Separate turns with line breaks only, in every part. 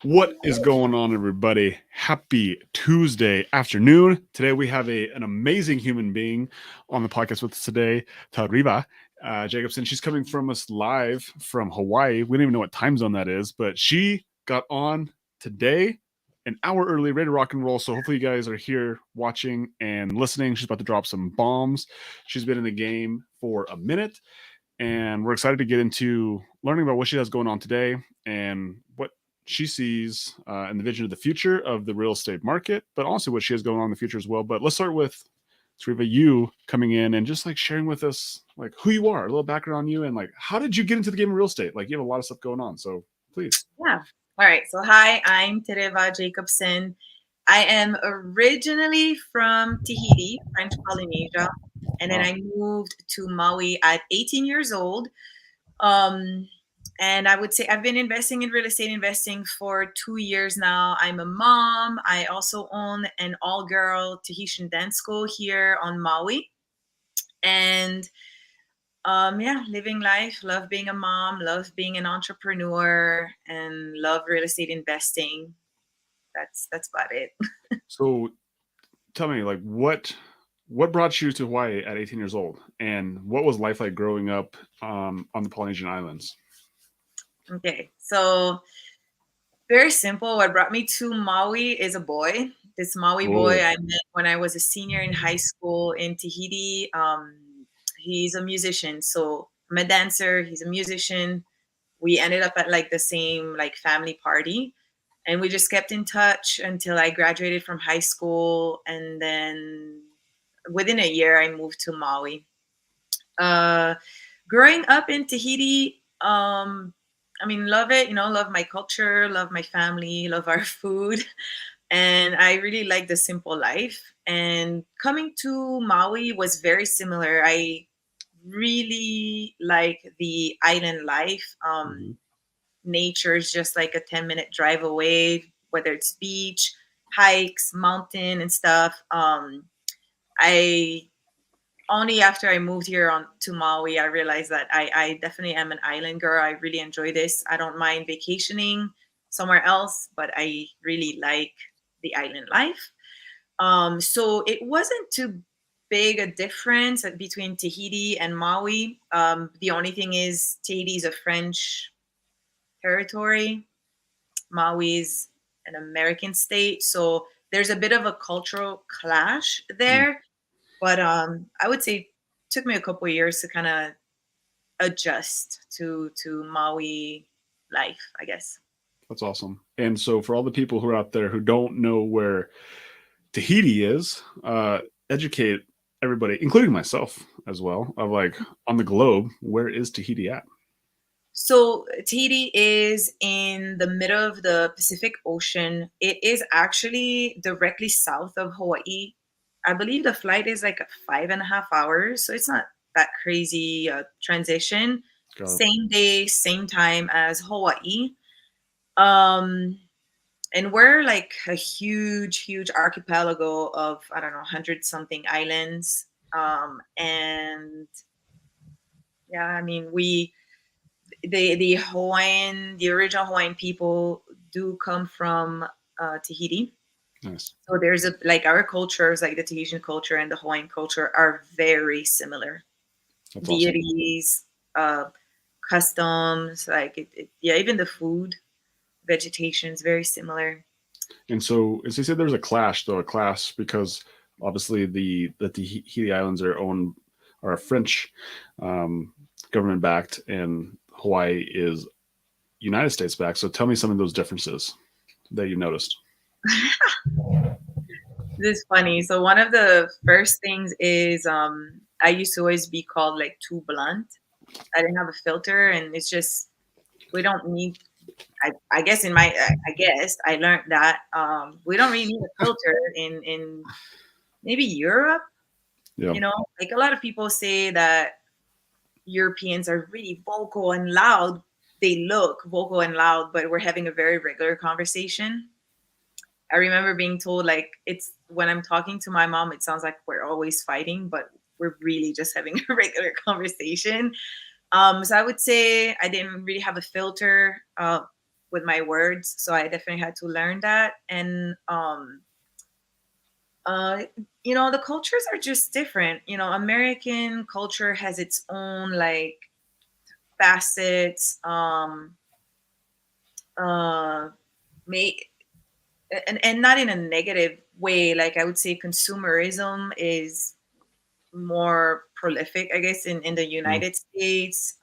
What is going on, everybody? Happy Tuesday afternoon. Today we have an amazing human being on the podcast with us today, Tereva Jacobson. She's coming from us live from Hawaii. We don't even know what time zone that is, but she got on today, an hour early, ready to rock and roll. So hopefully you guys are here watching and listening. She's about to drop some bombs. She's been in the game for a minute, and we're excited to get into learning about what she has going on today and what she sees in the vision of the future of the real estate market, but also what she has going on in the future as well. But let's start with Tereva, you coming in and just like sharing with us like who you are, a little background on you, and like how did you get into the game of real estate? Like you have a lot of stuff going on, so please.
Yeah. All right. So, hi, I'm Tereva Jacobson. I am originally from Tahiti, French Polynesia, and then
Wow.
I moved to Maui at 18 years old. Um, and I would say I've been investing in real estate investing for 2 years now. I'm a mom. I also own an all-girl Tahitian dance school here on Maui. And yeah, living life, love being a mom, love being an entrepreneur, and love real estate investing. That's about it.
So tell me, like what brought you to Hawaii at 18 years old, and what was life like growing up on the Polynesian Islands?
Okay, so very simple. What brought me to Maui is a boy. This Maui boy
Oh,
I met when I was a senior in high school in Tahiti. He's a musician, so I'm a dancer. He's a musician. We ended up at like the same like family party, and we just kept in touch until I graduated from high school, and then within a year I moved to Maui. Uh, Growing up in Tahiti, I mean, love it. Love my culture, love my family, love our food, and I really like the simple life. And coming to Maui was very similar. I really like the island life.
mm-hmm.
Nature is just like a 10-minute drive away, whether it's beach, hikes, mountain, and stuff. I only after I moved here on to Maui, I realized that I definitely am an island girl. I really enjoy this. I don't mind vacationing somewhere else, but I really like the island life. So it wasn't too big a difference between Tahiti and Maui. The only thing is Tahiti is a French territory. Maui's an American state, so there's a bit of a cultural clash
Mm,
there. But I would say it took me a couple of years to kind of adjust to Maui life, I guess.
that's awesome. And so for all the people who are out there who don't know where Tahiti is, educate everybody, including myself as well, of like on the globe, where is Tahiti at?
So Tahiti is in the middle of the Pacific Ocean. It is actually directly south of Hawaii. I believe the flight is like 5.5 hours, so it's not that crazy transition.
Got it.
Same day, same time as Hawaii. Um, and we're like a huge, huge archipelago of I don't know, 100 something islands. And yeah, I mean, the original Hawaiian people do come from Tahiti.
Nice.
So there's a like our cultures, like the Tahitian culture and the Hawaiian culture, are very similar.
That's awesome.
Deities, uh, customs, like yeah, even the food, vegetation is very similar.
And so, as you said, there's a clash, though, a clash because obviously the Tahiti Islands are French government backed, and Hawaii is United States backed. So, tell me some of those differences that you noticed.
This is funny. So one of the first things is I used to always be called like too blunt. I didn't have a filter, and it's just we don't need. I guess I guess I learned that we don't really need a filter in maybe Europe.
Yeah,
Like a lot of people say that Europeans are really vocal and loud. They look vocal and loud, but we're having a very regular conversation. I remember being told like it's when I'm talking to my mom, it sounds like we're always fighting, but we're really just having a regular conversation. So I would say I didn't really have a filter. with my words. So I definitely had to learn that. And uh, the cultures are just different. American culture has its own like facets. Uh, may and not in a negative way. Like I would say, consumerism is more prolific, I guess, in the
Yeah.
United States.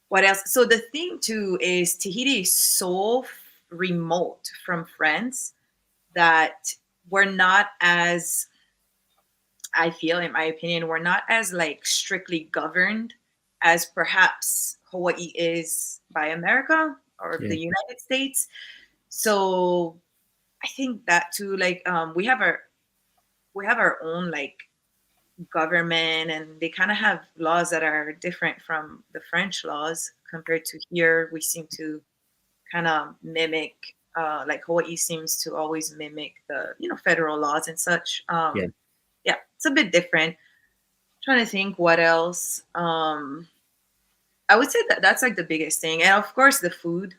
What else? So the thing too is Tahiti is so remote from France that we're not as, I feel, in my opinion, we're not as like strictly governed as perhaps Hawaii is by America or
Yeah.
the United States. So I think that too, like we have our own like government, and they kind of have laws that are different from the French laws compared to here. We seem to kind of mimic, like Hawaii seems to always mimic the federal laws and such.
Yeah.
Yeah, it's a bit different. Trying to think what else. I would say that that's like the biggest thing, and of course the food.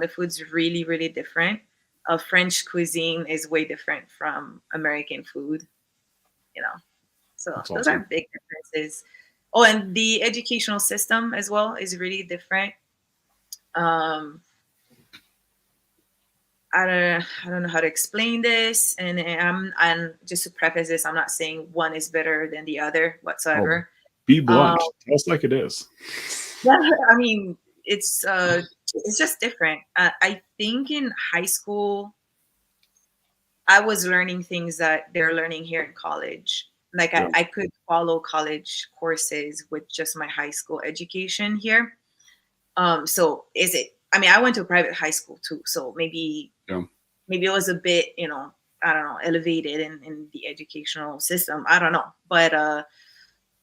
The food's really really different. French cuisine is way different from American food. You know, so
That's
those are
awesome.
big differences. Oh, and the educational system as well is really different. Um, I don't know how to explain this, and just to preface this, I'm not saying one is better than the other
Oh,
whatsoever.
be
Um,
blunt. Tell us like it is.
yeah, I mean it's just different. I think in high school I was learning things that they're learning here in college. Like I,
Yeah.
I could follow college courses with just my high school education here. So is it? I mean, I went to a private high school too, so
Yeah.
maybe it was a bit, I don't know, elevated in the educational system. I don't know, but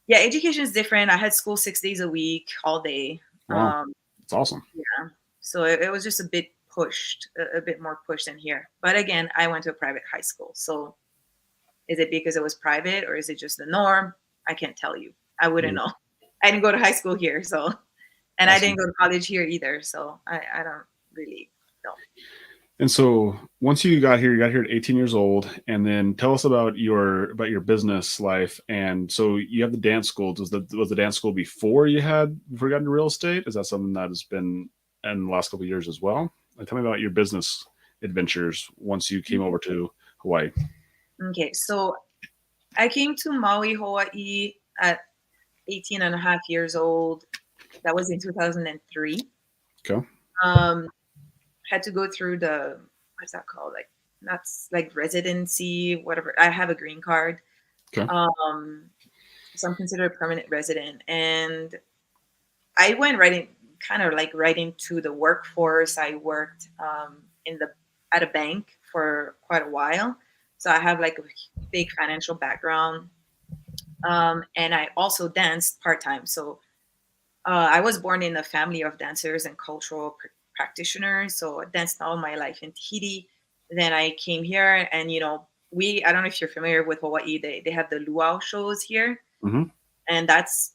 yeah, education is different. I had school 6 days a week, all day.
Wow.
Um,
It's awesome.
yeah, so it was just a bit pushed, a bit more pushed than here. But again, I went to a private high school, so is it because it was private or is it just the norm? I can't tell you. I wouldn't
Yeah.
know. I didn't go to high school here, so and I
Awesome.
didn't go to college here either, so I don't really know.
And so once you got here at 18 years old, and then tell us about your business life. And so you have the dance school. Was the dance school before before you got into real estate? Is that something that has been in the last couple of years as well? Like, tell me about your business adventures once you came over to Hawaii.
Okay, so I came to Maui, Hawaii at 18 and a half years old. That was in 2003.
Okay.
Um, had to go through what's that called? Like, that's like residency, whatever. I have a green card.
Okay.
Um, so I'm considered a permanent resident. And I went right in, kind of like right into the workforce. I worked at a bank for quite a while. So I have like a big financial background. And I also danced part time. So I was born in a family of dancers and cultural practitioners. So I danced all my life in Tahiti. Then I came here, and I don't know if you're familiar with Hawaii. They have the luau shows here,
Hmm.
and that's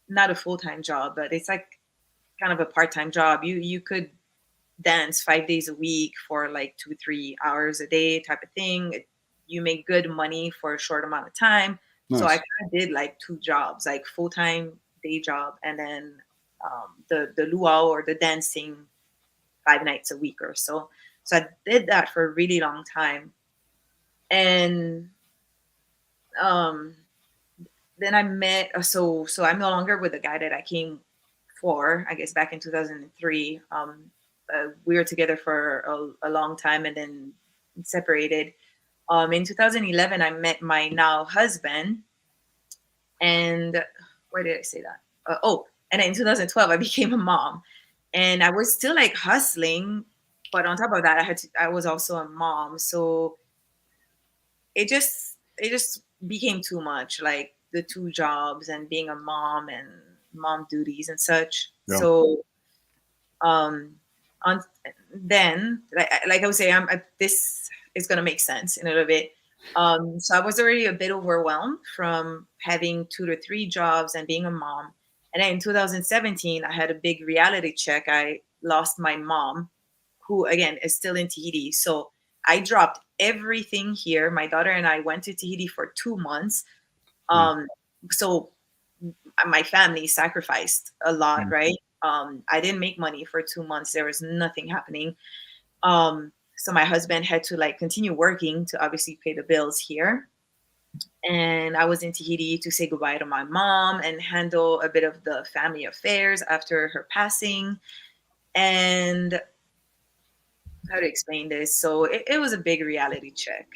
not a full time job, but it's like kind of a part time job. You could dance 5 days a week for like 2-3 hours a day type of thing. You make good money for a short amount of time. So I
Nice.
kind of did like two jobs, like full time day job, and then the luau or the dancing 5 nights a week or so. So I did that for a really long time, and um, then I met. So I'm no longer with the guy that I came for. I guess back in 2003. We were together for a long time, and then separated. In 2011, I met my now husband, and where did I say that? And then in 2012, I became a mom, and I was still like hustling, but on top of that, I was also a mom, so it just became too much, like the two jobs and being a mom and mom duties and such.
Yeah.
So um, on then, like I was saying, this is gonna make sense in a little bit. So I was already a bit overwhelmed from having 2 to 3 jobs and being a mom. And then in 2017, I had a big reality check. I lost my mom, who again is still in Tahiti. So I dropped everything here. My daughter and I went to Tahiti for 2 months.
Yeah.
So my family sacrificed a lot,
Mm.
right? I didn't make money for 2 months. There was nothing happening. So my husband had to like continue working to obviously pay the bills here. And I was in Tahiti to say goodbye to my mom and handle a bit of the family affairs after her passing. And how to explain this? So it was a big reality check.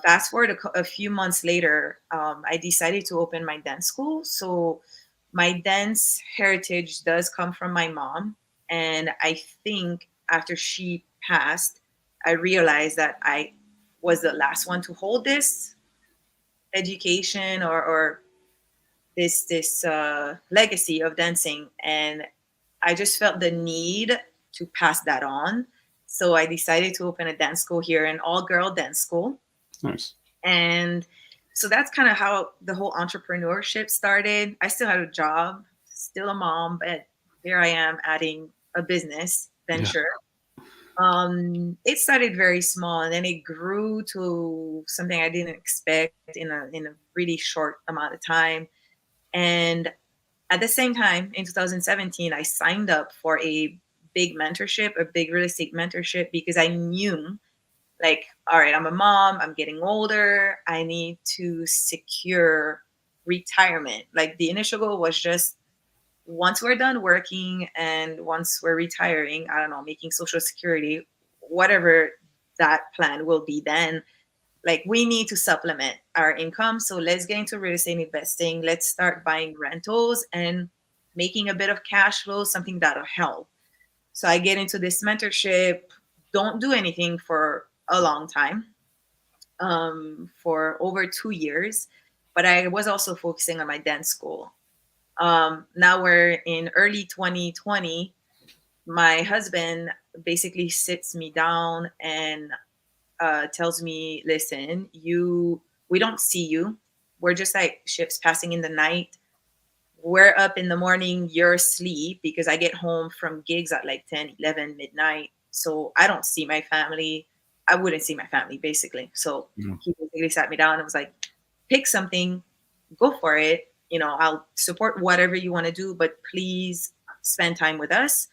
Fast forward a few months later, I decided to open my dance school. So my dance heritage does come from my mom. And I think after she passed, I realized that I was the last one to hold this education or this legacy of dancing, and I just felt the need to pass that on. So I decided to open a dance school here, an all-girl dance school.
Nice.
And so that's kind of how the whole entrepreneurship started. I still had a job, still a mom, but here I am adding a business
Yeah.
venture. It started very small and then it grew to something I didn't expect in a really short amount of time. And at the same time, in 2017, I signed up for a big mentorship, a big real estate mentorship, because I knew, like, all right, I'm a mom, I'm getting older, I need to secure retirement. Like, the initial goal was just once we're done working and once we're retiring, I don't know, making Social Security, whatever that plan will be then, like we need to supplement our income. So let's get into real estate investing. Let's start buying rentals and making a bit of cash flow, something that'll help. So I get into this mentorship, don't do anything for a long time, for over 2 years, but I was also focusing on my dance school. Now we're in early 2020. My husband basically sits me down and tells me, "Listen, we don't see you. We're just like ships passing in the night. We're up in the morning, you're asleep because I get home from gigs at like 10, 11, midnight. So I don't see my family. I wouldn't see my family basically." So
Yeah.
he basically sat me down and was like, "Pick something, go for it. I'll support whatever you want to do, but please spend time with us."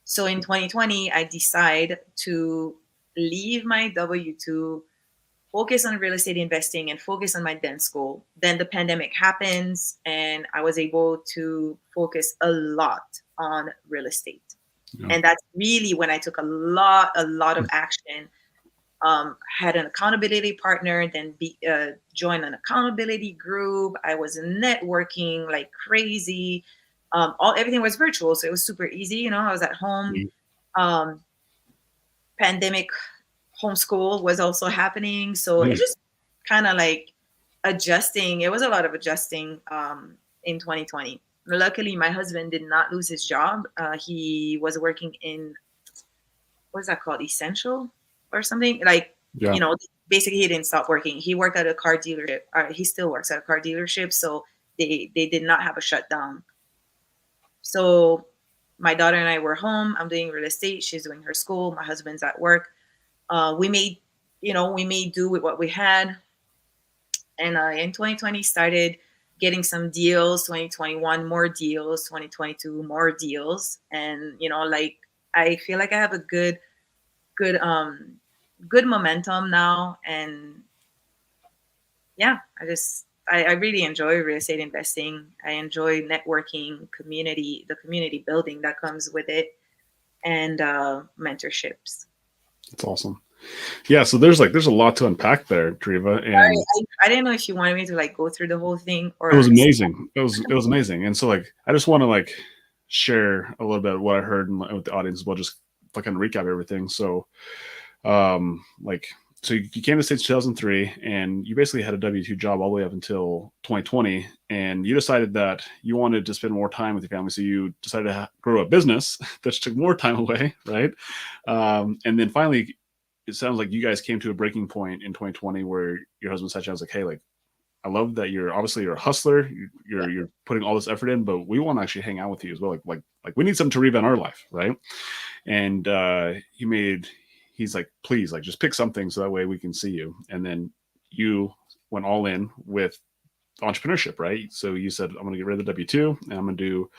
So in 2020, I decide to leave my W-2, focus on real estate investing and focus on my dance school. Then the pandemic happens and I was able to focus a lot on real estate.
Yeah.
And that's really when I took a lot of action. Had an accountability partner, then joined an accountability group. I was networking like crazy. Everything was virtual, so it was super easy. I was at home.
Mm.
Um, Pandemic homeschool was also happening, so it
Nice.
just kind of like adjusting. It was a lot of adjusting in 2020. Luckily, my husband did not lose his job. He was working in, what's that called, essential or something, like,
Yeah.
basically he didn't stop working. He worked at a car dealership. He still works at a car dealership, so they did not have a shutdown. So my daughter and I were home. I'm doing real estate, she's doing her school, my husband's at work. We made do with what we had. And in 2020 started getting some deals, 2021 more deals, 2022 more deals. And like, I feel like I have a good momentum now. And yeah, I really enjoy real estate investing. I enjoy networking, the community building that comes with it, and mentorships.
That's awesome. Yeah. So there's a lot to unpack there, Tereva,
Sorry,
and
I didn't know if you wanted me to like go through the whole thing
it was
or.
amazing. It was amazing. And so like I just want to like share a little bit of what I heard with the audience as well, just like kind of recap everything. So like so you came to the States in 2003 and you basically had a W-2 job all the way up until 2020, and you decided that you wanted to spend more time with your family, so you decided to grow a business that took more time away, right? And then finally it sounds like you guys came to a breaking point in 2020 where your husband sat you down and was like, "Hey, like I love that you're you're a hustler.
Yeah.
You're putting all this effort in, but we want to actually hang out with you as well. Like we need some Tereva in our life, right? And he's like, please, like just pick something so that way we can see you. And then you went all in with entrepreneurship, right? So you said, I'm going to get rid of the W-2 and I'm going to do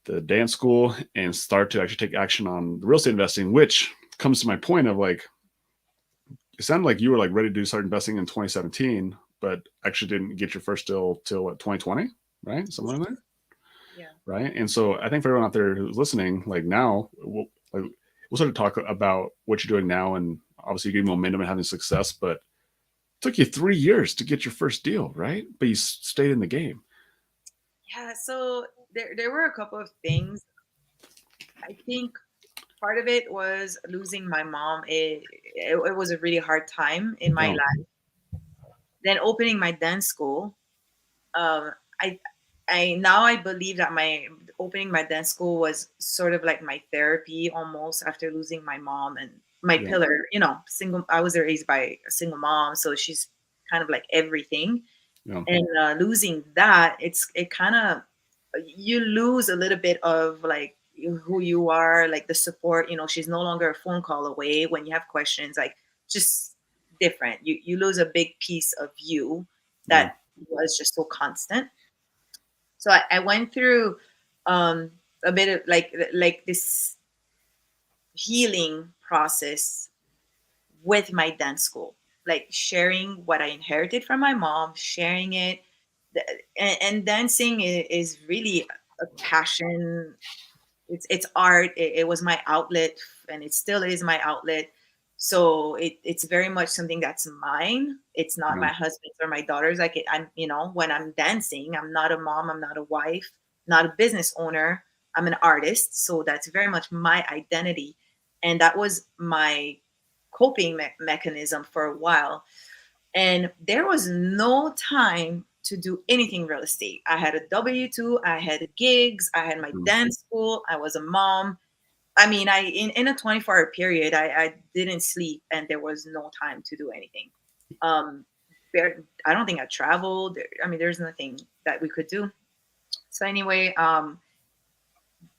the dance school and start to actually take action on the real estate investing, which comes to my point of like, it sounded like you were like ready to start investing in 2017, but actually didn't get your first deal till what, 2020, right? Somewhere in there.
Yeah.
Right. And so I think for everyone out there who's listening, like now we'll sort of talk about what you're doing now, and obviously you're getting momentum and having success, but it took you 3 years to get your first deal, right? But you stayed in the game.
Yeah. So there were a couple of things. I think part of it was losing my mom. It was a really hard time in my
Yeah.
life. Then opening my dance school. Um, I I believe that my opening my dance school was sort of like my therapy almost after losing my mom and my
Yeah.
pillar. Single. I was raised by a single mom, so she's kind of like everything.
Yeah.
And losing that, it kind of, you lose a little bit of like who you are, like the support. She's no longer a phone call away when you have questions, like just different. You lose a big piece of you
Yeah.
that was just so constant. So I went through um a bit of like this healing process with my dance school, like sharing what I inherited from my mom, sharing it. And dancing is really a passion. It's art. It was my outlet, and it still is my outlet. So it's very much something that's mine. It's not
Yeah.
my husband's or my daughter's. Like I'm, when I'm dancing, I'm not a mom, I'm not a wife, not a business owner. I'm an artist. So that's very much my identity, and that was my coping mechanism for a while. And there was no time to do anything real estate. I had a W-2, I had gigs, I had my dance school, I was a mom. I mean, in a 24-hour period, I didn't sleep, and there was no time to do anything. Um, I don't think I traveled. I mean, there's nothing that we could do. So anyway,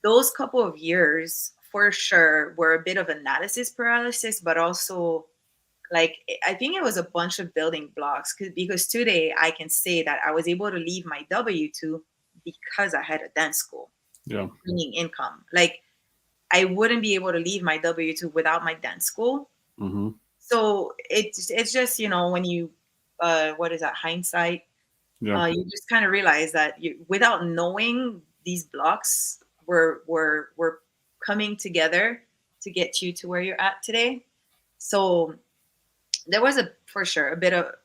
those couple of years for sure were a bit of analysis paralysis, but also like I think it was a bunch of building blocks because today I can say that I was able to leave my W-2 because I had a dance school,
Yeah.
bringing income. Like I wouldn't be able to leave my W-2 without my dance school.
Mm-hmm.
So it's just, when you what is that, hindsight,
Yeah.
you just kind of realize that you, without knowing, these blocks were coming together to get you to where you're at today. So there was for sure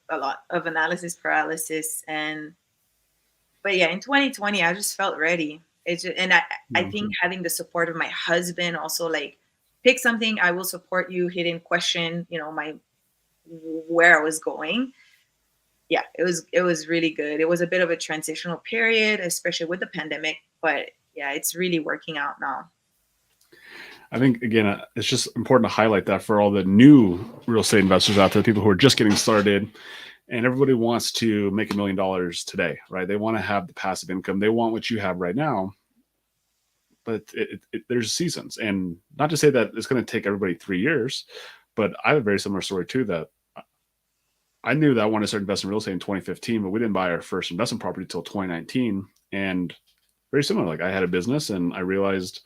a lot of analysis paralysis. But yeah, in 2020 I just felt ready. I
Yeah.
think having the support of my husband also, like, pick something, I will support you, he didn't question my where I was going. Yeah, it was really good. It was a bit of a transitional period, especially with the pandemic, but yeah, it's really working out now.
I think again, it's just important to highlight that for all the new real estate investors out there, people who are just getting started, and everybody wants to make $1 million today, right? They want to have the passive income. They want what you have right now, but there's seasons, and not to say that it's going to take everybody 3 years, but I have a very similar story too. That I knew that I wanted to start investing in real estate in 2015, but we didn't buy our first investment property until 2019, and very similar. Like I had a business, and I realized,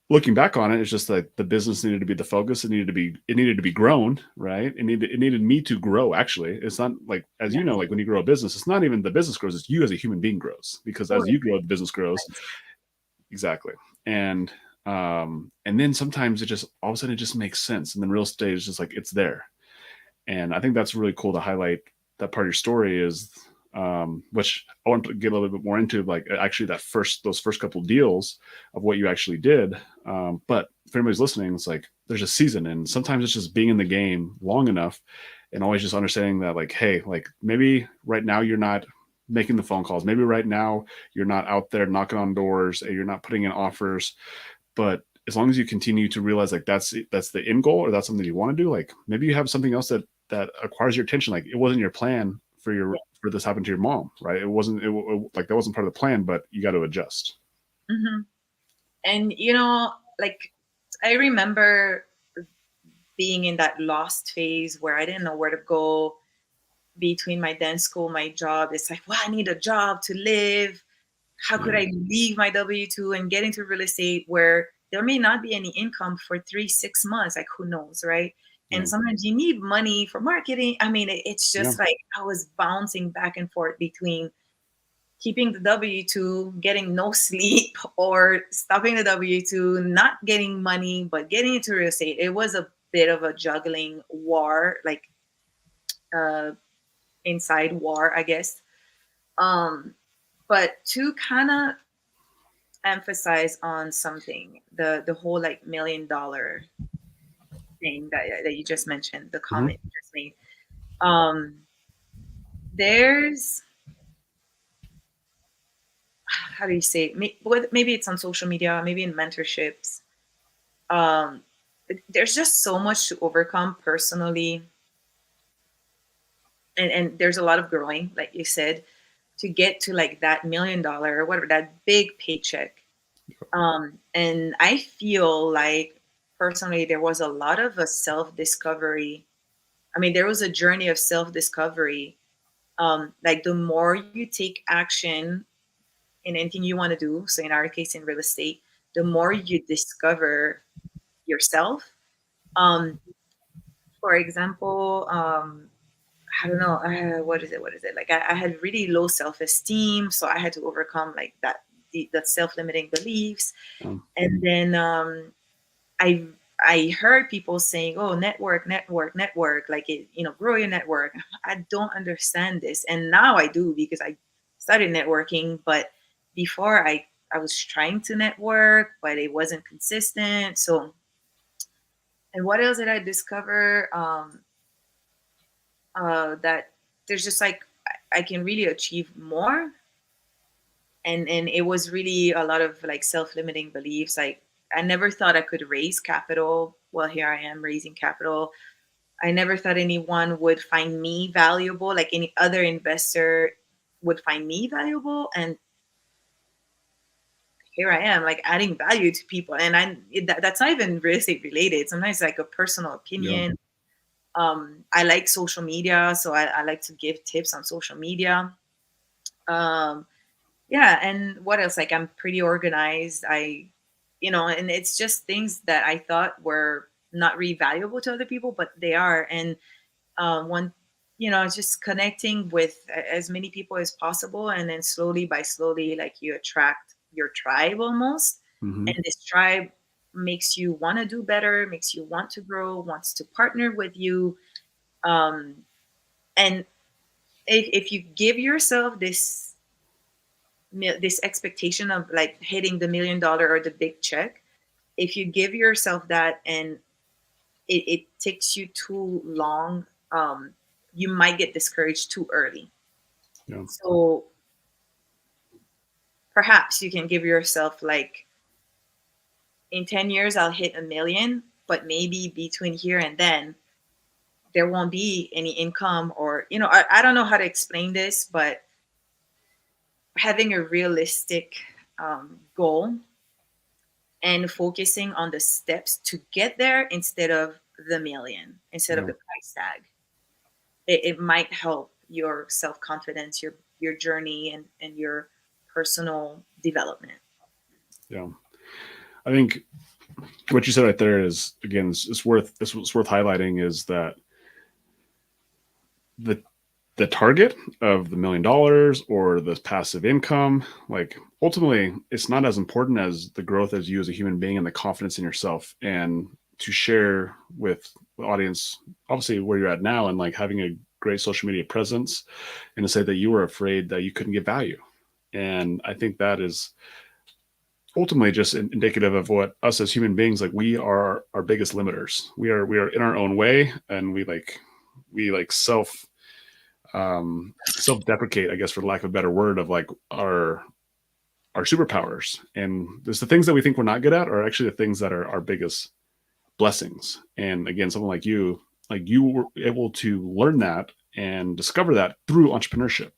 looking back on it, it's just like the business needed to be the focus. It needed to be grown, right? It needed me to grow. Actually, it's not like, as
Yeah,
you know, like when you grow a business, it's not even the business grows, it's you as a human being grows, because as
totally.
you grow, the business grows. Exactly. And then sometimes it just, all of a sudden, it just makes sense, and then real estate is just like, it's there. And I think that's really cool to highlight. That part of your story is, which I want to get a little bit more into, like actually those first couple of deals of what you actually did. But if anybody's listening, it's like there's a season, and sometimes it's just being in the game long enough, and always just understanding that, like, hey, like maybe right now you're not making the phone calls, maybe right now you're not out there knocking on doors, and you're not putting in offers, but as long as you continue to realize like that's the end goal, or that's something you want to do, like maybe you have something else that acquires your attention. Like it wasn't your plan for this happened to your mom, right? It wasn't like that wasn't part of the plan, but you got to adjust.
Mm-hmm. And like I remember being in that lost phase where I didn't know where to go between my dance school, my job. It's like, well, I need a job to live. How could I leave my W-2 and get into real estate where there may not be any income for 3-6 months? Like, who knows, right? And sometimes you need money for marketing. I mean, it's just like I was bouncing back and forth between keeping the W-2, getting no sleep, or stopping the W-2, not getting money, but getting into real estate. It was a bit of a juggling war, like uh, inside war, I guess. But to kind of emphasize on something, the whole like $1 million thing that you just mentioned, the comment you just made. There's, how do you say it? Maybe it's on social media, maybe in mentorships. There's just so much to overcome personally, and there's a lot of growing, like you said, to get to like that $1 million or whatever, that big paycheck. And I feel like personally there was a lot of a self-discovery. I mean, there was a journey of self-discovery. Like the more you take action in anything you want to do, so in our case in real estate, the more you discover yourself. For example, I don't know, what is it? Like I had really low self-esteem, so I had to overcome like that, the self-limiting beliefs. And then I I heard people saying, "Oh, network, network, network," like it, grow your network. I don't understand this, and now I do because I started networking. But before, I was trying to network, but it wasn't consistent. So, and what else did I discover? That there's just like I can really achieve more, and it was really a lot of like self-limiting beliefs. Like I never thought I could raise capital. Well, here I am raising capital. I never thought anyone would find me valuable, like any other investor would find me valuable. And here I am, like adding value to people. And that's not even real estate related. Sometimes like a personal opinion. I like social media, so I like to give tips on social media. Yeah, and what else? Like I'm pretty organized. And it's just things that I thought were not really valuable to other people, but they are. And one, it's just connecting with as many people as possible, and then slowly by slowly, like you attract your tribe almost, and this tribe makes you want to do better, makes you want to grow, wants to partner with you, and if you give yourself this expectation of like hitting the $1 million or the big check, if you give yourself that and it takes you too long, you might get discouraged too early. So perhaps you can give yourself like, in 10 years I'll hit 1 million, but maybe between here and then there won't be any income, or I don't know how to explain this, but having a realistic goal and focusing on the steps to get there instead of the million, instead of the price tag. It might help your self-confidence, your journey, and your personal development.
Yeah. I think what you said right there is, again, it's worth highlighting, is that the target of the $1 million or the passive income, like ultimately it's not as important as the growth as you as a human being and the confidence in yourself, and to share with the audience obviously where you're at now, and like having a great social media presence, and to say that you were afraid that you couldn't get value. And I think that is ultimately just indicative of what us as human beings, like we are our biggest limiters. We are in our own way, and we self-deprecate, I guess, for lack of a better word, of like our superpowers. And there's the things that we think we're not good at are actually the things that are our biggest blessings. And again, someone like you were able to learn that and discover that through entrepreneurship.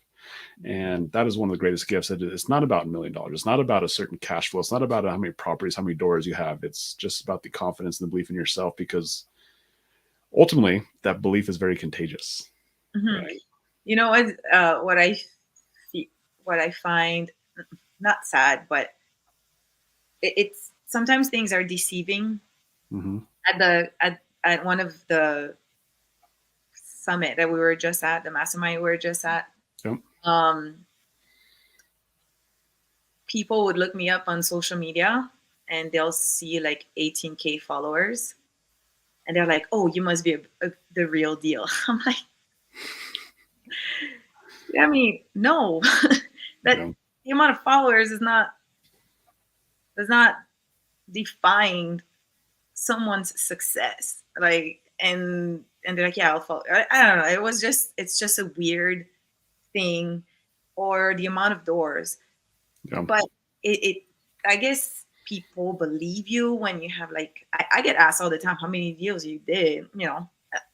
And that is one of the greatest gifts. It's not about $1 million. It's not about a certain cash flow. It's not about how many properties, how many doors you have. It's just about the confidence and the belief in yourself, because ultimately that belief is very contagious.
Mm-hmm.
Right?
You know what I find not sad, but it's sometimes things are deceiving.
Mm-hmm.
At one of the summit that we were just at, the mastermind we were just at,
Yep.
people would look me up on social media and they'll see like 18K followers, and they're like, "Oh, you must be the real deal." I'm like, I mean, no, that
Yeah.
the amount of followers does not define someone's success. Like, and they're like, "Yeah, I'll follow." I don't know. It's just a weird thing, or the amount of doors.
Yeah.
But it I guess people believe you when you have like, I get asked all the time how many deals you did.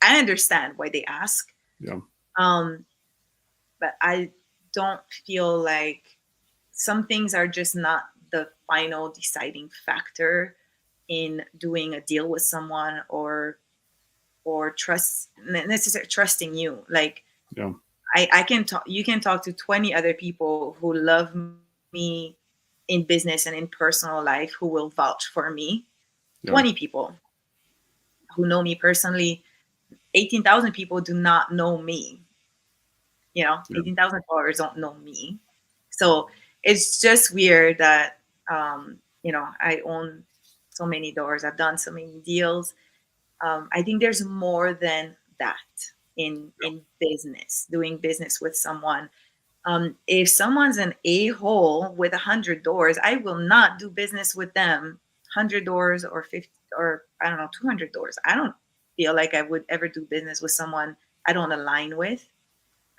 I understand why they ask.
Yeah.
Um, but I don't feel like some things are just not the final deciding factor in doing a deal with someone, or necessarily trusting you. Like,
Yeah.
I can talk, you can talk to 20 other people who love me in business and in personal life who will vouch for me.
Yeah.
20 people who know me personally. 18,000 people do not know me.
Yeah.
18,000 followers don't know me. So it's just weird that, I own so many doors. I've done so many deals. I think there's more than that in business, doing business with someone. If someone's an a-hole with 100 doors, I will not do business with them. 100 doors or 50, or I don't know, 200 doors. I don't feel like I would ever do business with someone I don't align with.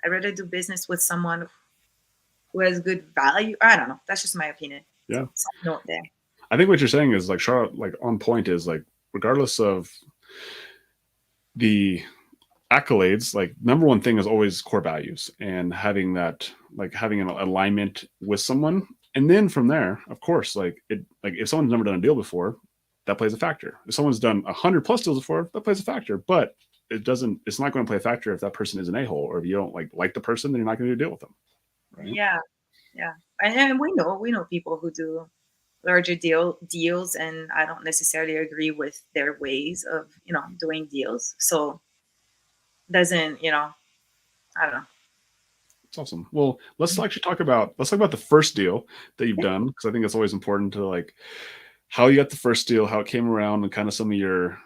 I'd rather do business with someone who has good value. I don't know. That's just my opinion.
Yeah.
So, note there.
I think what you're saying is like Charlotte, like on point, is like regardless of the accolades, like number one thing is always core values, and having that, like having an alignment with someone. And then from there, of course, like if someone's never done a deal before, that plays a factor. If someone's done 100+ deals before, that plays a factor. But it's not going to play a factor if that person is an a-hole, or if you don't like the person, then you're not going to do a deal with them. Right?
Yeah, yeah. And we know people who do larger deals, and I don't necessarily agree with their ways of doing deals. So doesn't I don't know.
It's awesome. Well, let's talk about the first deal that you've done, because I think it's always important to like how you got the first deal, how it came around, and kind of some of your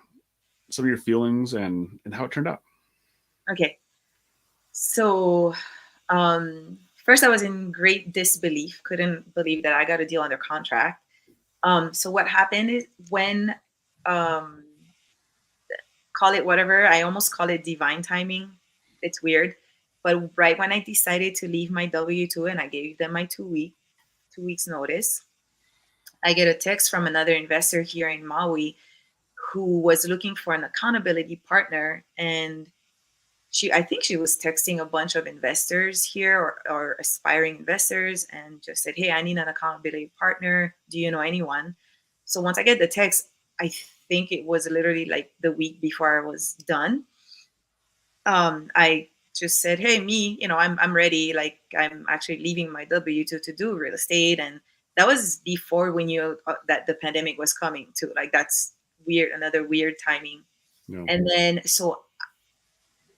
feelings and how it turned out.
Okay, so first I was in great disbelief, couldn't believe that I got a deal under contract. So what happened is, when um, call it whatever, I almost call it divine timing. It's weird, but right when I decided to leave my W-2 and I gave them my 2 weeks notice, I get a text from another investor here in Maui who was looking for an accountability partner. And I think she was texting a bunch of investors here, or aspiring investors, and just said, "Hey, I need an accountability partner. Do you know anyone?" So once I get the text, I think it was literally like the week before I was done. I just said, "Hey, me, I'm ready. Like, I'm actually leaving my W-2 to do real estate." And that was before we knew that the pandemic was coming too. Like, that's weird, another weird timing.
Yeah.
And then, so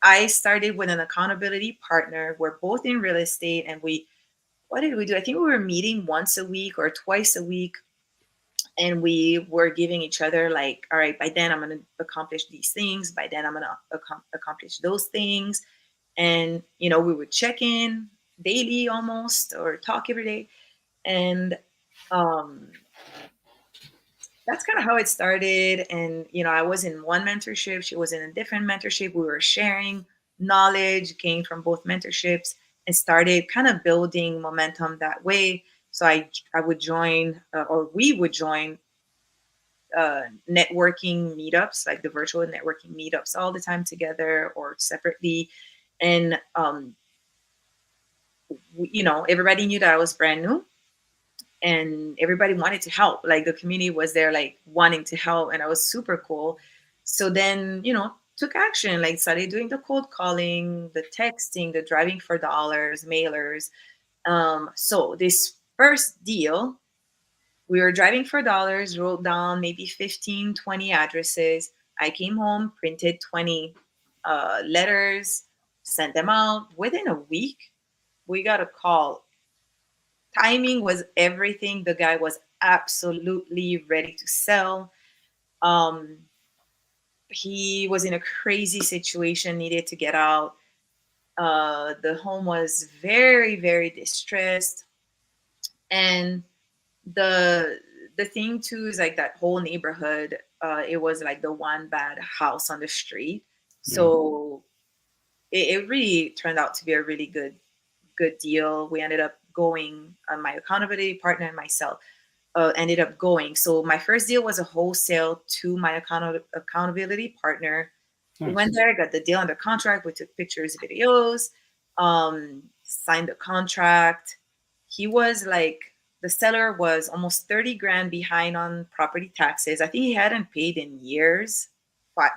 I started with an accountability partner. We're both in real estate, and what did we do? I think we were meeting once a week or twice a week, and we were giving each other like, all right, by then I'm going to accomplish these things. By then I'm going to accomplish those things. And, we would check in daily almost, or talk every day. And um, that's kind of how it started. And, I was in one mentorship, she was in a different mentorship. We were sharing knowledge gained from both mentorships, and started kind of building momentum that way. So I would join, or we would join networking meetups, like the virtual networking meetups, all the time together or separately. And everybody knew that I was brand new, and everybody wanted to help. Like the community was there, like wanting to help, and I was super cool. So then, took action, like started doing the cold calling, the texting, the driving for dollars, mailers. So this first deal, we were driving for dollars, wrote down maybe 15, 20 addresses. I came home, printed 20 letters, sent them out. Within a week, we got a call. Timing was everything. The guy was absolutely ready to sell. Um, he was in a crazy situation, needed to get out. The home was very, very distressed. And the the thing too is like that whole neighborhood, it was like the one bad house on the street.
Yeah.
So it really turned out to be a really good deal. We ended up going, my accountability partner and myself ended up going. So my first deal was a wholesale to my accountability partner. We
Nice.
went there, got the deal under contract. We took pictures, videos, signed the contract. He was like, the seller was almost 30 grand behind on property taxes. I think he hadn't paid in years,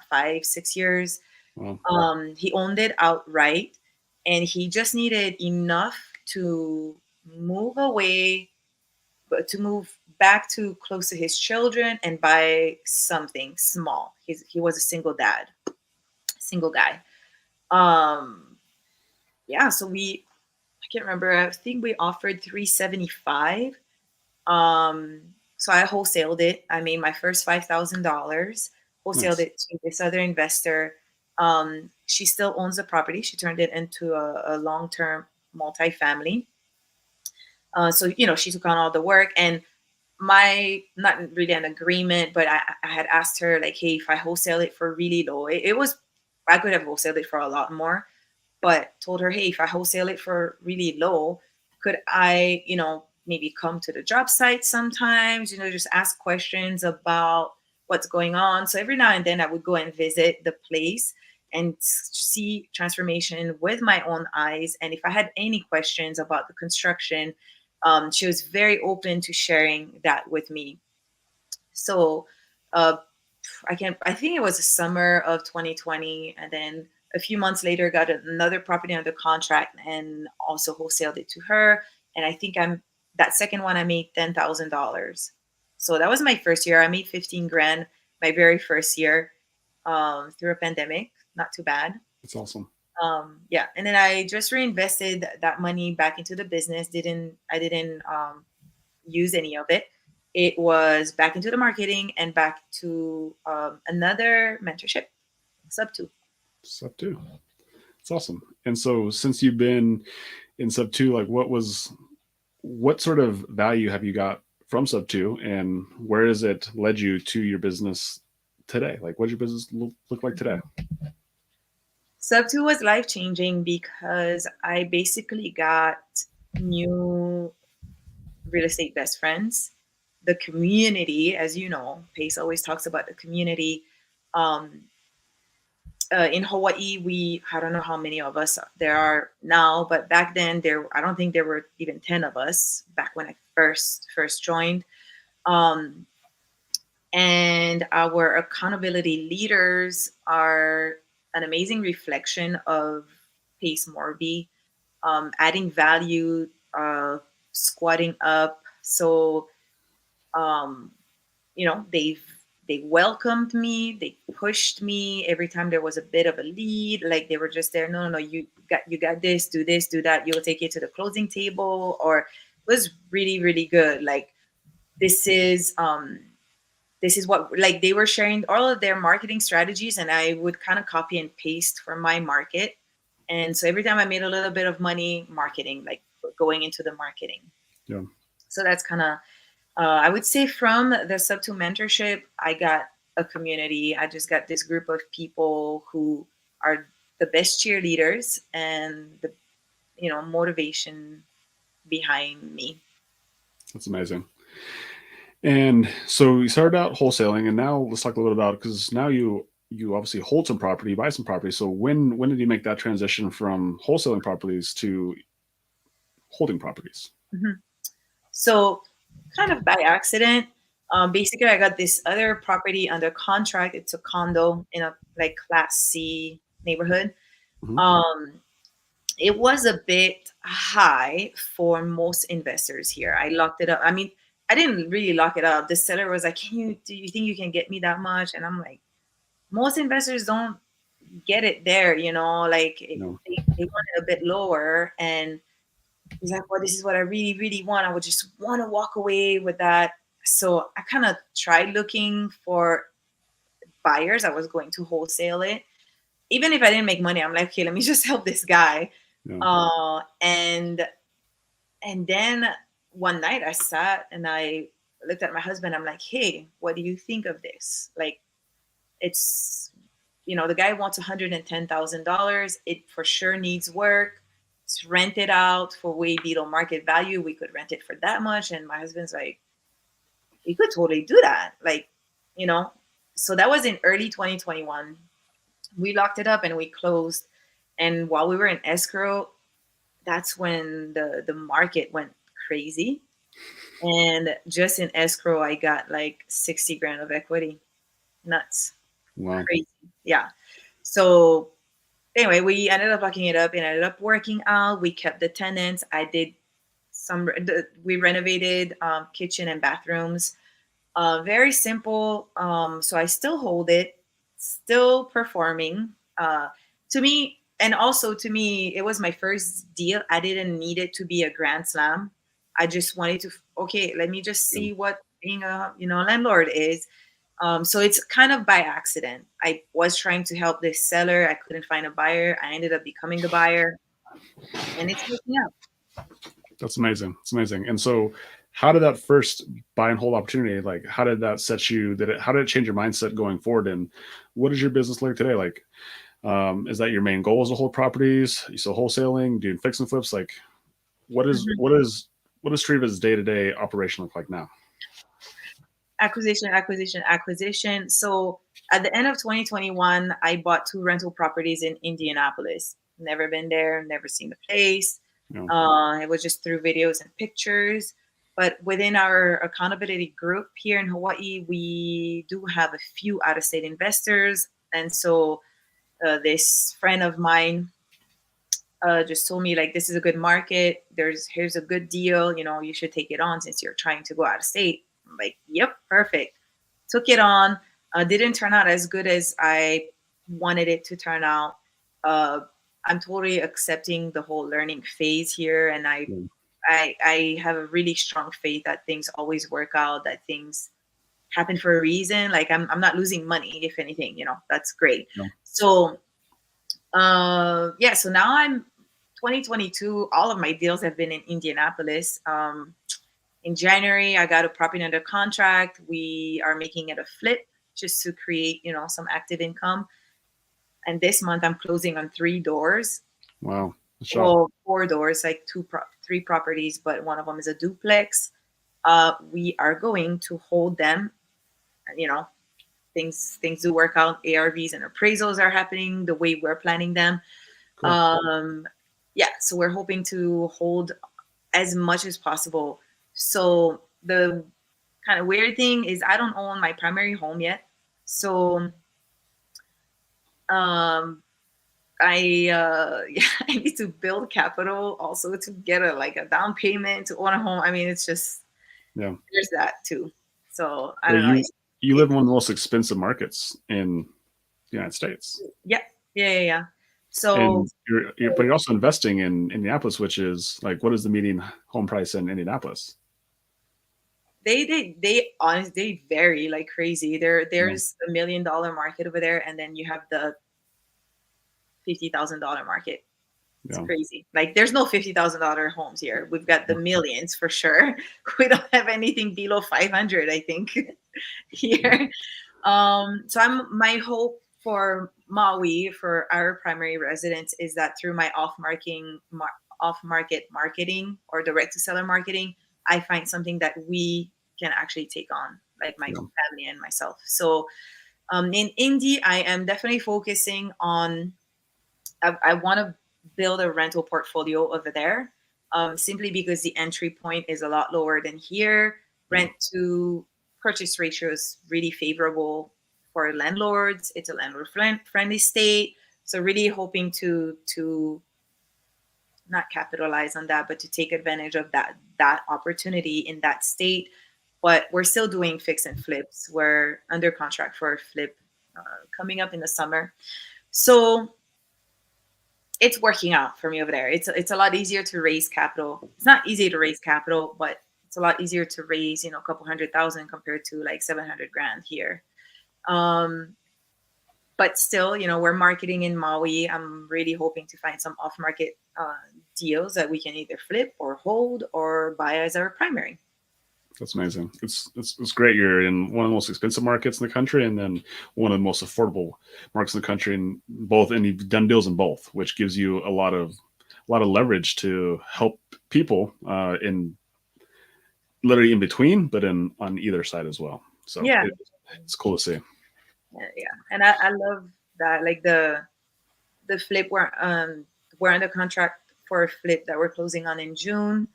5, 6 years.
Well,
He owned it outright, and he just needed enough to move away, but to move back to close to his children and buy something small. He was a single dad, single guy. Um, yeah, so I can't remember. I think we offered 375. So I wholesaled it. I made my first $5,000. Wholesaled
nice.
it to this other investor. She still owns the property. She turned it into a long-term multifamily. So she took on all the work, and my not really an agreement, but I had asked her like, hey, if I wholesale it for really low, it was I could have wholesaled it for a lot more, but told her, hey, if I wholesale it for really low, could I, maybe come to the job site sometimes, just ask questions about what's going on. So every now and then I would go and visit the place and see transformation with my own eyes. And if I had any questions about the construction, she was very open to sharing that with me. So uh, I think it was the summer of 2020, and then a few months later got another property under contract and also wholesaled it to her. And I think that second one I made $10,000. So that was my first year. I made 15 grand my very first year, through a pandemic. Not too bad.
That's awesome.
Yeah, and then I just reinvested that money back into the business. I didn't use any of it. It was back into the marketing and back to another mentorship, Subto.
Subto. It's awesome. And so since you've been in Subto, like what sort of value have you got from Subto, and where has it led you to your business today? Like what does your business look like today?
Subto was life changing because I basically got new real estate best friends. The community, as you know, Pace always talks about the community. Um, in Hawaii, I don't know how many of us there are now, but back then I don't think there were even 10 of us back when I first joined. Um, and our accountability leaders are an amazing reflection of Pace Morby, adding value, squatting up. So um, they welcomed me, they pushed me every time there was a bit of a lead. Like they were just there, no, no, no, you got this, do that, you'll take it to the closing table. Or it was really, really good. Like this is what, like, they were sharing all of their marketing strategies, and I would kind of copy and paste for my market. And so every time I made a little bit of money, marketing, like going into the marketing.
Yeah.
So that's kind of, I would say from the Subto mentorship, I got a community. I just got this group of people who are the best cheerleaders and the, motivation behind me.
That's amazing. And so you started out wholesaling, and now let's talk a little about, because now you you obviously hold some property, buy some property. So when did you make that transition from wholesaling properties to holding properties?
Mhm. So kind of by accident. Basically, I got this other property under contract. It's a condo in a like Class C neighborhood.
Hmm.
Um, it was a bit high for most investors here. I locked it up. I mean, I didn't really lock it up. The seller was like, do you think you can get me that much?" And I'm like, most investors don't get it there, like
No.
they want it a bit lower. And he's like, "Well, this is what I really, really want. I would just want to walk away with that." So I kind of tried looking for buyers. I was going to wholesale it. Even if I didn't make money, I'm like, okay, let me just help this guy.
No.
And then one night I sat and I looked at my husband. I'm like, "Hey, what do you think of this? Like, it's the guy wants $110,000. It for sure needs work. It's rented out for way below market value. We could rent it for that much." And my husband's like, "We could totally do that." Like, you know. So that was in early 2021. We locked it up and we closed. And while we were in escrow, that's when the market went crazy. And just in escrow, I got like 60 grand of equity. Nuts.
Wow.
Crazy. Yeah. So anyway, we ended up locking it up and ended up working out. We kept the tenants. I did we renovated kitchen and bathrooms. Very simple. So I still hold it, still performing. To me, and also to me, it was my first deal. I didn't need it to be a grand slam. I just wanted to, okay, let me just
Yeah.
see what being a landlord is. So it's kind of by accident. I was trying to help this seller. I couldn't find a buyer. I ended up becoming the buyer, and it's working out.
That's amazing. It's amazing. And so, how did that first buy and hold opportunity, like, how did that set you? How did it change your mindset going forward? And what is your business like today? Like, is that your main goal is to hold properties? You still wholesaling, doing fix and flips? Like, what is
Mhm.
what is what does Treva's day to day operation look like now?
Acquisition, acquisition, acquisition. So at the end of 2021, I bought two rental properties in Indianapolis. Never been there, never seen the place.
You know,
It was just through videos and pictures. But within our accountability group here in Hawaii, we do have a few out of state investors. And so this friend of mine just told me, like, this is a good market. Here's a good deal. You should take it on since you're trying to go out of state. I'm like, yep, perfect. Took it on. Didn't turn out as good as I wanted it to turn out. Uh, I'm totally accepting the whole learning phase here, and
you
I have a really strong faith that things always work out, that things happen for a reason. Like, I'm not losing money. If anything, that's great.
know,
So yeah, so now I'm 2022. All of my deals have been in Indianapolis. In January, I got a property under contract. We are making it a flip just to create, some active income. And this month, I'm closing on 3 doors.
wow, good job.
Well, 4 doors, like three properties, but one of them is a duplex. We are going to hold them. You know, things do work out. ARVs and appraisals are happening the way we're planning them.
Cool.
Um, yeah, so we're hoping to hold as much as possible. So the kind of weird thing is I don't own my primary home yet. So um yeah, I need to build capital also to get a down payment to own a home. I mean, it's just
Yeah.
there's that too. So I
Yeah,
don't know.
you live
It,
in one of the most expensive markets in the United States,
yeah, yeah, yeah, yeah. So
and but you're also investing in Indianapolis, which is like, what is the median home price in Indianapolis?
they honestly they vary like crazy.
Yeah.
There's $1 million market over there, and then you have the $50,000 market. It's
Yeah.
crazy. Like, there's no $50,000 homes here. We've got the millions for sure. We don't have anything below 500, I think, here. So my hope for Maui, for our primary residents, is that through my off market marketing or direct to seller marketing, I find something that we can actually take on, like my
Yeah.
family and myself. So In Indy, I am definitely focusing on. I want to build a rental portfolio over there, simply because the entry point is a lot lower than here.
Yeah.
Rent to purchase ratio is really favorable for landlords. It's a landlord friendly state, so really hoping to not capitalize on that, but to take advantage of that opportunity in that state. But we're still doing fix and flips. We're under contract for a flip coming up in the summer, so it's working out for me over there. It's a lot easier to raise capital. It's not easy to raise capital, but it's a lot easier to raise, a couple 100,000 compared to like 700 grand here. But still, we're marketing in Maui. I'm really hoping to find some off market deals that we can either flip or hold or buy as our primary.
That's amazing. It's great. You're in one of the most expensive markets in the country, and then one of the most affordable markets in the country, and both. And you've done deals in both, which gives you a lot of leverage to help people in literally in between, but on either side as well. So
Yeah,
it's cool to see.
yeah, and I love that. Like the flip, we're under contract for a flip that we're closing on in June.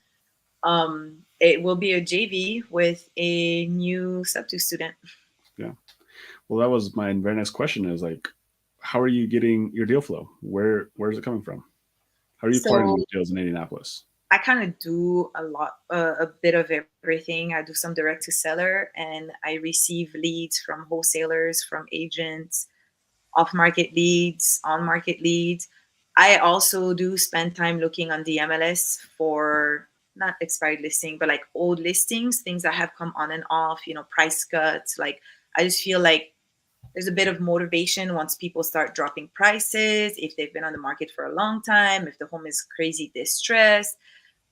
It will be a JV with a new Subto student.
Yeah. Well, that was my very next question. Is like, how are you getting your deal flow? Where's it coming from? How are you partnering
So
with deals in Indianapolis?
I kind of do a bit of everything. I do some direct to seller, and I receive leads from wholesalers, from agents, off market leads, on market leads. I also do spend time looking on the MLS for not expired listing, but like old listings, things that have come on and off, price cuts. Like I just feel like there's a bit of motivation once people start dropping prices, if they've been on the market for a long time, if the home is crazy distressed.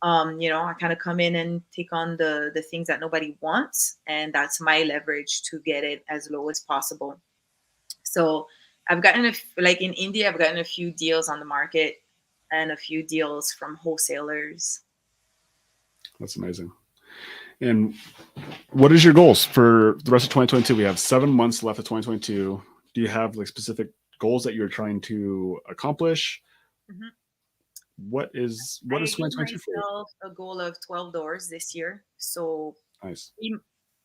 I kind of come in and take on the things that nobody wants, and that's my leverage to get it as low as possible. So I've gotten like in India, I've gotten a few deals on the market and a few deals from wholesalers.
That's amazing. And what is your goals for the rest of 2022? We have 7 months left of 2022. Do you have like specific goals that you're trying to accomplish?
Mhm.
What
I
is
gave
2022 for you?
myself a goal of 12 doors this year. So
Nice.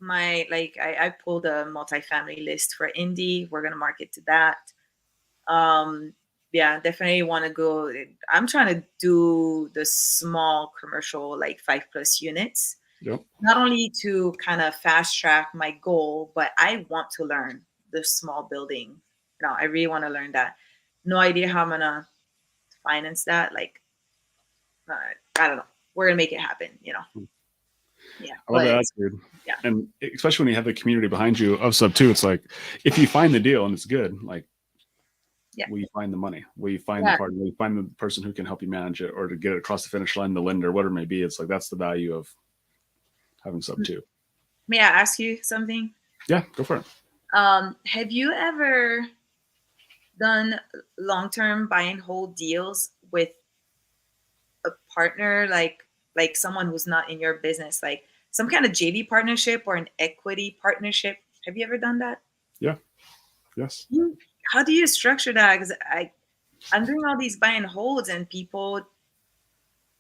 I pulled a multifamily list for Indy. We're gonna market to that. Um, yeah, definitely want to go. I'm trying to do the small commercial, like 5+ units,
Yep.
not only to kind of fast track my goal, but I want to learn the small building. I really want to learn that. No idea how I'm gonna finance that. Like, I don't know. We're gonna make it happen. Yeah,
I love
but
that attitude.
yeah,
And especially when you have the community behind you of sub two, it's like if you find the deal and it's good, like
yeah,
will you find the money? Will you find the
yeah.
partner? Will you find the person who can help you manage it or to get it across the finish line, the lender, whatever it may be? It's like that's the value of having sub two.
May I ask you something?
Yeah, go for it.
Have you ever done long-term buy and hold deals with a partner, like someone who's not in your business, like some kind of JV partnership or an equity partnership? Have you ever done that?
Yeah. Yes.
How do you structure that? Because I'm doing all these buy and holds, and people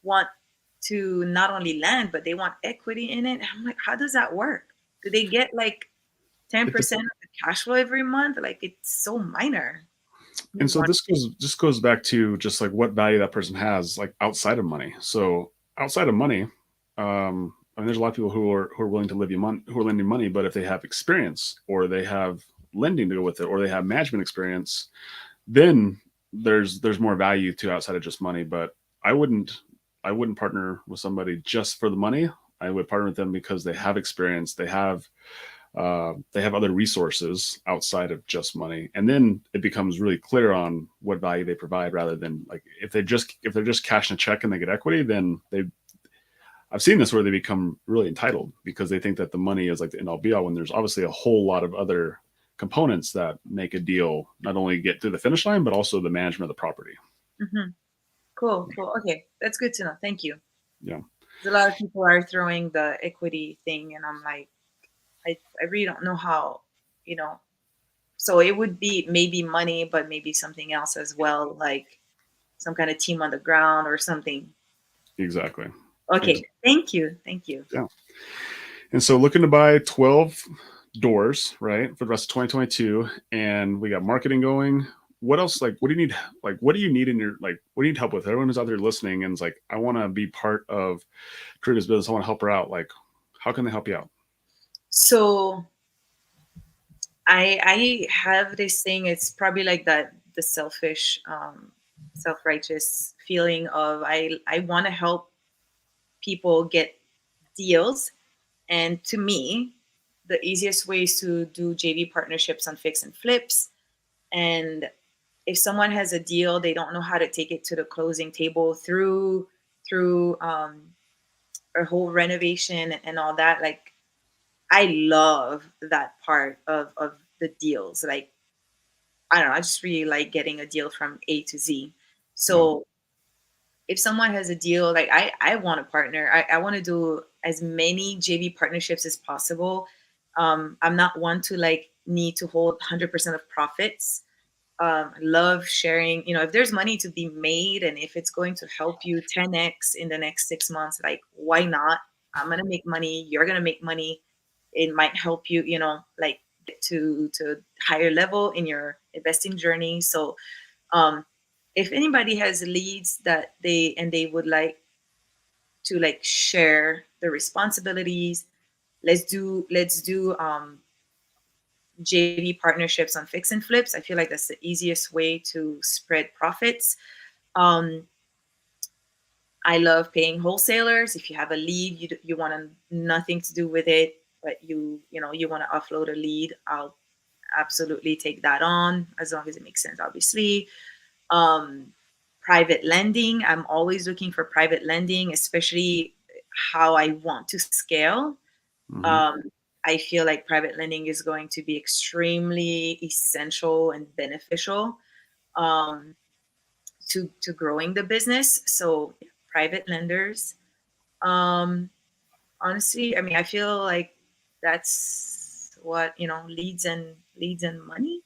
want to not only land, but they want equity in it. I'm like, how does that work? Do they get like
It
10% of the cash flow every month? Like it's so minor.
And so this goes back to just like what value that person has like outside of money. So outside of money, I mean, there's a lot of people who are willing to who are lending money, but if they have experience or they have lending to go with it or they have management experience, then there's more value to outside of just money. But I wouldn't I wouldn't partner with somebody just for the money. I would partner with them because they have experience, they have other resources outside of just money, and then it becomes really clear on what value they provide rather than like if they're just cashing a check and they get equity, then they I've seen this where they become really entitled because they think that the money is like the end all be all when there's obviously a whole lot of other components that make a deal not only get to the finish line but also the management of the property.
Hmm. Cool, cool. Okay, that's good to know. Thank you.
Yeah.
'Cause a lot of people are throwing the equity thing, and I'm like, I really don't know how, you know, So it would be maybe money, but maybe something else as well, like some kind of team on the ground or something.
Exactly.
Okay, thank you, thank you.
Yeah. And so looking to buy 12 doors, right, for the rest of 2022, and we got marketing going. What else? Like, what do you need? Like, what do you need in your, like, what do you need help with? Everyone who's out there listening and is like, I want to be part of Tereva's business. I want to help her out. Like, how can they help you out?
So I have this thing. It's probably like that the selfish, self-righteous feeling of I want to help people get deals, and to me, the easiest way is to do JV partnerships on fix and flips. And if someone has a deal, they don't know how to take it to the closing table through a whole renovation and all that. Like I love that part of the deals. Like I don't know, I just really like getting a deal from A to Z.
Yeah.
So if someone has a deal, like I want to partner. I want to do as many JV partnerships as possible. I'm not one to like need to hold 100% of profits. Love sharing, if there's money to be made and if it's going to help you 10x in the next 6 months, like why not? I'm gonna make money, you're gonna make money. It might help you, like get to higher level in your investing journey. So um if anybody has leads that they would like to like share the responsibilities, let's do JV partnerships on fix and flips. I feel like that's the easiest way to spread profits. Um, I love paying wholesalers. If you have a lead, you want nothing to do with it, but you want to offload a lead, I'll absolutely take that on as long as it makes sense, obviously. Um, Private lending, I'm always looking for private lending, especially how I want to scale.
Mm-hmm.
um, I feel like private lending is going to be extremely essential and beneficial um, to growing the business. So private lenders, um, honestly, I mean, I feel like that's what leads and money.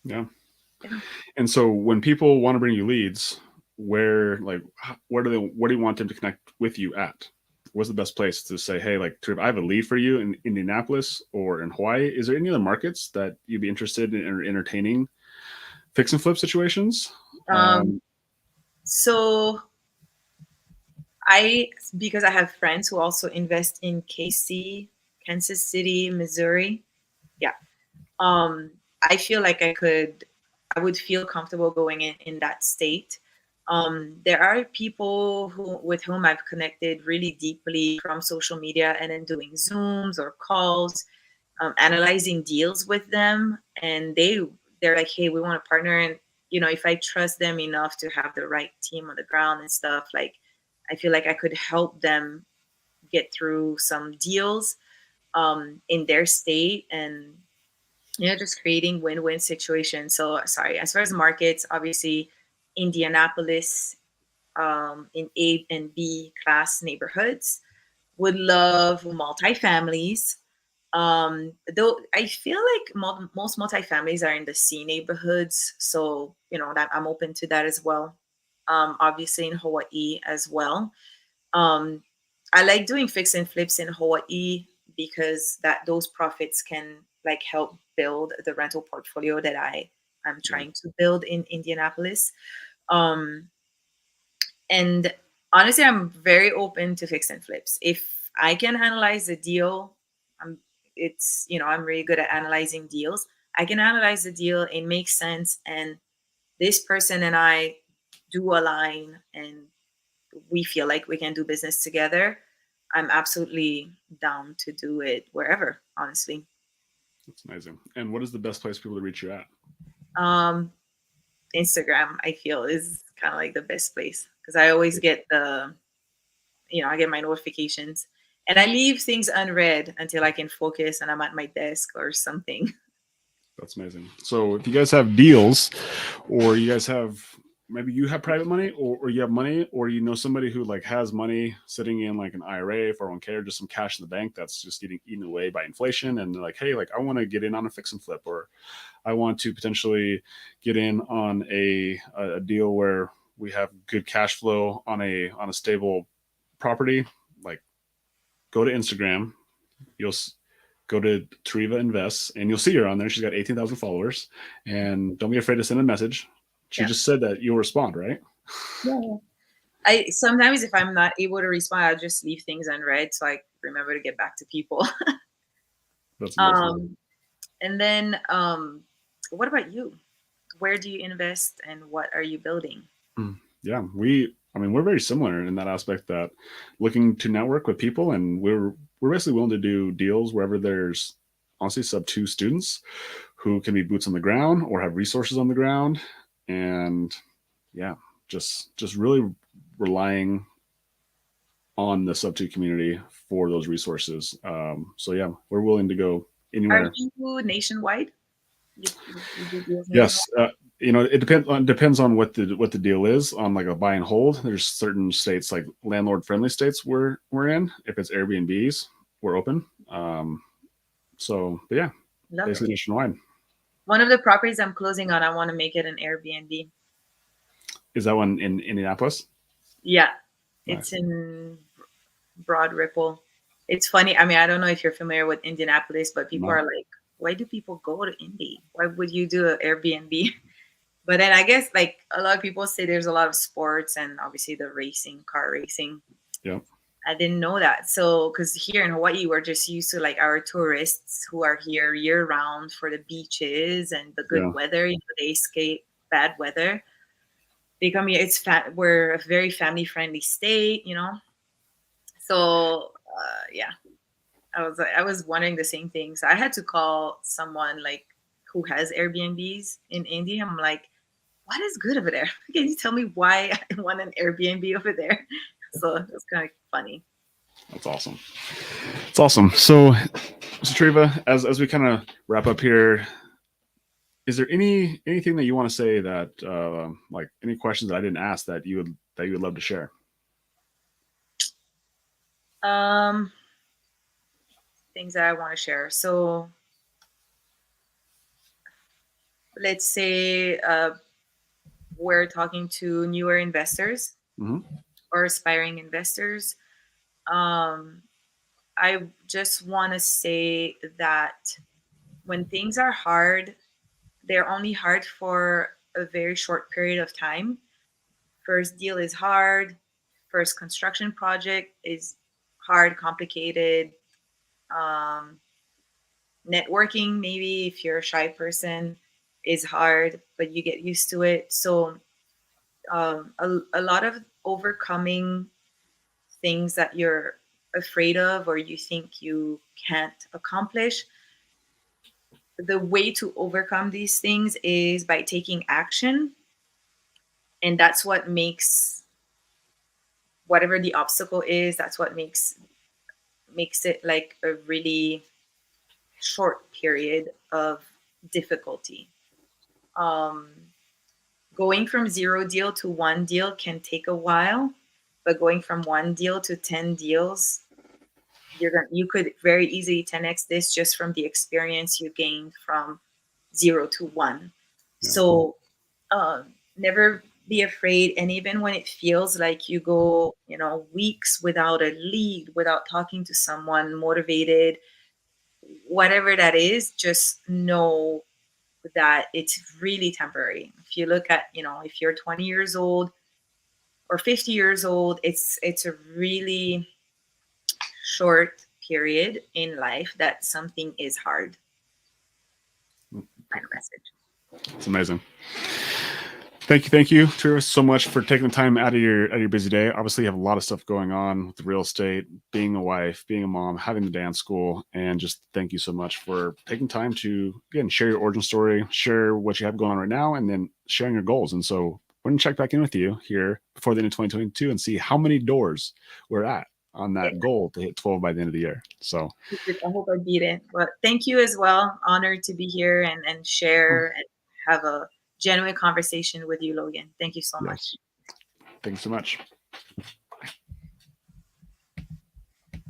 Yeah.
Yeah.
And so when people want to bring you leads, where do you want them to connect with you at? What's the best place to say, hey, like, Trev, I have a lead for you in Indianapolis or in Hawaii? Is there any other markets that you'd be interested in entertaining fix and flip situations?
Um, so because I have friends who also invest in KC, Kansas City, Missouri. Yeah. I feel like I would feel comfortable going in that state. There are people with whom I've connected really deeply from social media and then doing Zooms or calls, analyzing deals with them. And they're like, hey, we want to partner. And, if I trust them enough to have the right team on the ground and stuff, like, I feel like I could help them get through some deals in their state and just creating win-win situations. So sorry, as far as markets, obviously Indianapolis in A and B class neighborhoods. Would love multifamilies. Though I feel like most multifamilies are in the C neighborhoods, so that I'm open to that as well. Obviously in Hawaii as well. Um, I like doing fix and flips in Hawaii because that those profits can like help build the rental portfolio that I'm
Yeah.
trying to build in Indianapolis. Um, and honestly, I'm very open to fix and flips. If I can analyze a deal, I'm I'm really good at analyzing deals. I can analyze the deal, it makes sense, and this person and I do align and we feel like we can do business together. I'm absolutely down to do it wherever, honestly.
That's amazing. And what is the best place for people to reach you at?
Um, Instagram, I feel, is kind of like the best place because I always get I get my notifications and I leave things unread until I can focus and I'm at my desk or something.
That's amazing. So if you guys have deals or you guys have maybe you have private money, or you have money, or you know somebody who like has money sitting in like an IRA, 401k, or just some cash in the bank that's just getting eaten away by inflation, and they're like, hey, like I want to get in on a fix and flip, or I want to potentially get in on a deal where we have good cash flow on a stable property. Like, go to Instagram, you'll go to Tereva Invests, and you'll see her on there. She's got 18,000 followers, and don't be afraid to send a message. She
Yeah.
just said that you'll respond, right?
Yeah. I sometimes, if I'm not able to respond, I'll just leave things unread so I remember to get back to people.
That's amazing.
And then what about you? Where do you invest and what are you building?
Yeah, I mean, we're very similar in that aspect, that looking to network with people, and we're basically willing to do deals wherever there's honestly Subto students who can be boots on the ground or have resources on the ground, and yeah, just really relying on the Subto community for those resources. So yeah, we're willing to go
Are
anywhere.
you nationwide? You do deals
Yes,
nationwide?
it depends on what the deal is on like a buy and hold. There's certain states, like landlord friendly states, we're in. If it's Airbnbs, we're open. But yeah,
Love it.
basically nationwide.
One of the properties I'm closing on, I want to make it an Airbnb.
Is that one in Indianapolis?
Yeah, it's
Nice.
in Broad Ripple. It's funny. I mean, I don't know if you're familiar with Indianapolis, but people are
No.
like, why do people go to Indy? Why would you do an Airbnb? But then I guess like a lot of people say there's a lot of sports and obviously the racing, car racing.
Yep.
I didn't know that. So, because here in Hawaii, we're just used to like our tourists who are here year round for the beaches and the good
Yeah.
weather. You know, they escape bad weather. They come here. We're a very family friendly state. You know, so yeah, I was wondering the same thing. So I had to call someone like who has Airbnbs in India. I'm like, what is good over there? Can you tell me why I want an Airbnb over there? So it's kind of funny.
That's awesome. It's awesome. So, Treva, as we kind of wrap up here, is there anything that you want to say, that like any questions that I didn't ask that you would love to share?
Um, Things that I want to share. So let's say we're talking to newer investors
Mm-hmm.
or aspiring investors. Um, I just want to say that when things are hard, they're only hard for a very short period of time. First deal is hard. First construction project is hard, complicated. Um, Networking, maybe if you're a shy person, is hard, but you get used to it. So a lot of overcoming things that you're afraid of or you think you can't accomplish, the way to overcome these things is by taking action. And that's what makes whatever the obstacle is, that's what makes it like a really short period of difficulty. Um, Going from zero deal to one deal can take a while, but going from one deal to 10 deals, you could very easily 10x this just from the experience you gained from zero to one.
Yeah.
So never be afraid. And even when it feels like you go, weeks without a lead, without talking to someone motivated, whatever that is, just know that it's really temporary. If you look at, if you're 20 years old or 50 years old, it's a really short period in life that something is hard. Kind of message.
It's amazing. Thank you, Teresa, so much for taking the time out of your busy day. Obviously, you have a lot of stuff going on with the real estate, being a wife, being a mom, having the dance school, and just thank you so much for taking time to again share your origin story, share what you have going on right now, and then sharing your goals. And so we're gonna check back in with you here before the end of 2022 and see how many doors we're at on
Yeah,
that goal to hit 12 by the end of the year. So
I hope I beat it. But thank you as well. Honored to be here and share and have a genuine conversation with you, Logan. Thank you so
Yes.
much.
Thanks so much.